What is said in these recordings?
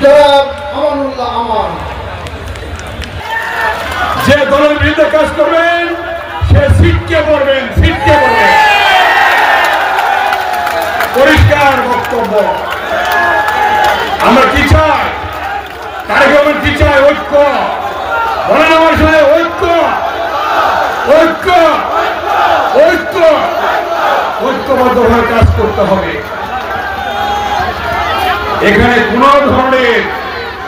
জনাব আমানুল্লাহ আমান। যে দলের বিরুদ্ধে কাজ করবেন সে সিটকে পড়বেন, সিটকে পড়বেন। পরিষ্কার বক্তব্য। আমরা কি চাই? কার্যক্রমের কি চাই? ঐক্য। বলেন আমার সাথে, ঐক্য, ঐক্য, ঐক্য। ঐক্যবদ্ধভাবে কাজ করতে হবে। এখানে কোন ধরনের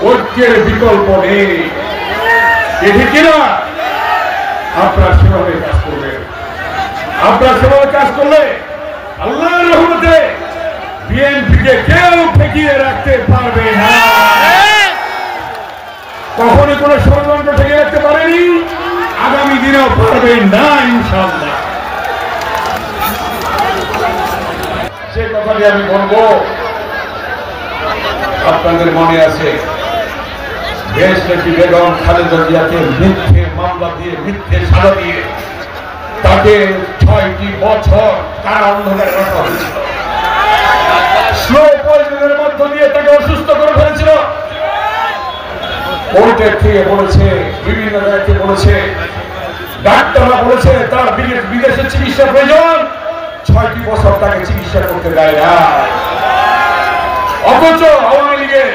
ঐক্যের বিকল্প নেই। এটি কিনা আপনারা সেভাবে কাজ করবেন। আপনারা সেভাবে কাজ করলে আল্লাহর রহমতে বিএনপিকে কেউ ঠেকিয়ে রাখতে পারবে না। কখনো কোন ষড়যন্ত্র ঠেকিয়ে রাখতে পারেনি, আগামী দিনেও পারবে না ইনশাআল্লাহ। সে কথাটি আমি বলবো, আপনাদের মনে আছে দেশনেত্রী বেগম খালেদা জিয়াকে মিথ্যে মামলা দিয়ে, মিথ্যে সাজা দিয়ে তাকে 6টি বছর কারাদণ্ডে রাখা হয়েছিল। স্লো পয়জনের মধ্য দিয়ে তাকে অসুস্থ করে ফেলেছিল। কোর্টের থেকে বলেছে, বিভিন্ন জায়গায় বলেছে, ডাক্তাররা বলেছে তার বিদেশে চিকিৎসা প্রয়োজন, 6টি বছর তাকে চিকিৎসা করতে দেয় না। অথচ আওয়ামী লীগের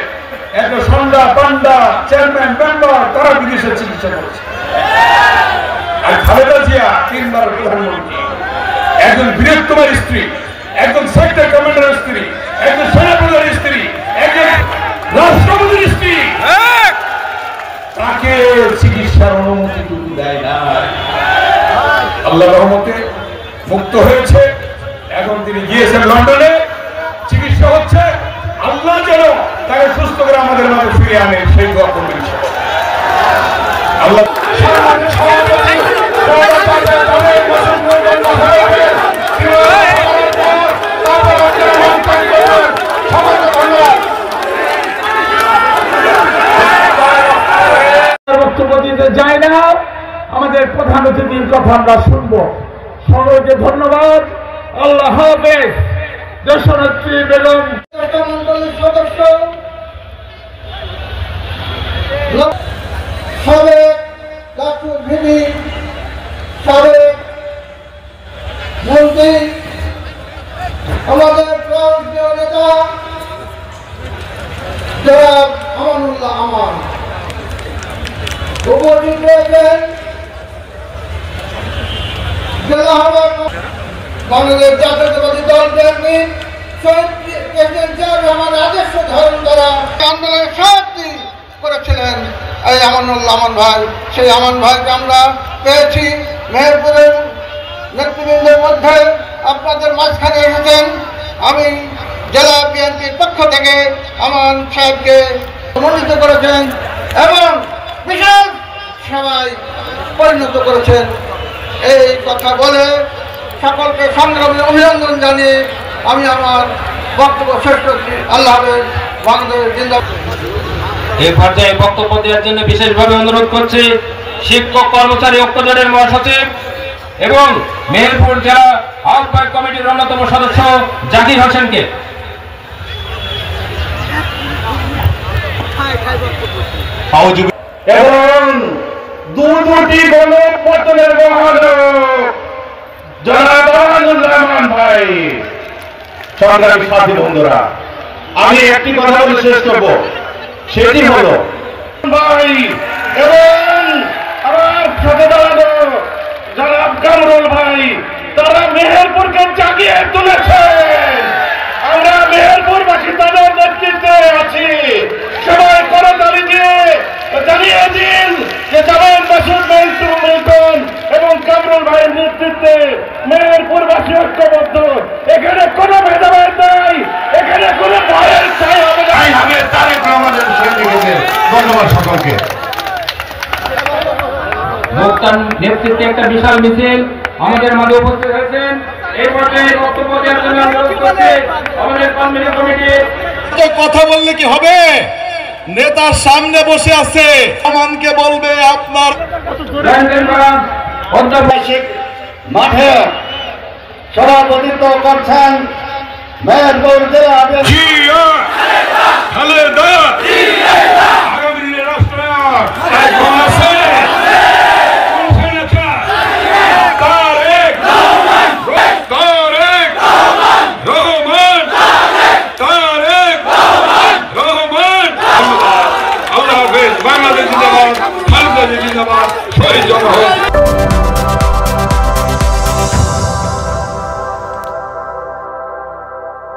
একটা সন্ধ্যা পান্ডা চেয়ারম্যান মেম্বার তারা বিদেশে চিকিৎসা করেছে। আর খালেদা জিয়া 3বার প্রধানমন্ত্রী, একজন বৃহত্তমের স্ত্রী, একজন সেক্টর কমান্ডারের স্ত্রী, একজন সেনাপ্রধানের স্ত্রী, একজন রাষ্ট্রপতির স্ত্রী, তাকে চিকিৎসার অনুমতিটুকু দেয় না। আল্লাহর রহমতে মুক্ত হয়েছে। এখন তিনি গিয়েছেন লন্ডনে, চিকিৎসা হচ্ছে। আল্লাহ যেন তাকে সুস্থ করে আমাদের মাঝে ফিরে আনে, সেই দোয়া করবেন আল্লাহ। বক্তব্য দিতে যায় না, আমাদের প্রধান অতিথির কথা আমরা শুনবো। সবাইকে ধন্যবাদ। আল্লাহ হাফেজ। দেশনেত্রী বেগম মন্ডলীর সদস্য, সাবেক ডাক্তার ভিডি, সাবেক মন্ত্রী, আমাদের প্রিয় নেতা জনাব আমানুল্লাহ আমান উপস্থিত রয়েছেন। জেলা বাংলাদেশ জাতীয়তাবাদী দল বিএনপি শহীদ প্রেসিডেন্ট জিয়াউর রহমান আদর্শ ধারণ করা আন্দোলনের সমাপ্তি করেছিলেন এই আমানুল্লাহ আমান ভাই। সেই আমান ভাইকে আমরা পেয়েছি মেহেরপুরের নেতৃবৃন্দের মধ্যে আপনাদের মাঝখানে এসেছেন। আমি জেলা বিএনপির পক্ষ থেকে আমান সাহেবকে মনোনীত করেছেন এবং বিশেষ সভায় পরিণত করেছেন। এই কথা বলে সকলকে সংগ্রামী অভিনন্দন জানিয়ে আমি আমার বক্তব্য শেষ করছি। আল্লাহ হাফেজ। বাংলাদেশ জিন্দাবাদ। এই পর্যায়ে বক্তব্য দেওয়ার জন্য বিশেষভাবে অনুরোধ করছি শিক্ষক কর্মচারী ঐক্যজোটের মহাসচিব এবং মেহেরপুর জেলা আহ্বায়ক কমিটির অন্যতম সদস্য জাকির হোসেনকে। এবং দুটি গণপতনের মহানায়ক জনাব আমানুল্লাহ আমান ভাই। সংগ্রামী সাথী বন্ধুরা, আমি একটি কথা বলে শেষ করব, সেটি হলো ভাই এবং আমার সাথে দাঁড়ানো জনাব কামরুল ভাই, তারা মেহেরপুরকে জাগিয়ে তুলেছেন। আমরা মেহেরপুরবাসী তাদের নেতৃত্বে আছি। সবাই করতালি দিয়ে জানিয়ে দিন যে জামাল মাসুদ মিল্টন এবং কামরুল ভাইয়ের নেতৃত্বে মেহেরপুরবাসী ঐক্যবদ্ধ। এখানে কোনো ভেদাভেদ নাই, এখানে কোনো ভয়ের ছাই হবে না। তারেক রহমানের ধন্যবাদ সকলকে। বক্তার নেতৃত্বে একটা বিশাল মিছিল আমাদের মাঝে উপস্থিত হয়েছেন। এই পর্যায়ে বক্তব্য দেওয়ার জন্য অনুরোধ করছি আমাদের কমিটি কমিটির। কথা বললে কি হবে? নেতার সামনে বসে আছে, আমানকে বলবে আপনার মাঠে সভাপতিত্ব করছেন মেহেরপুর জেলা জিন্দাবাদ, শহীদ জনতা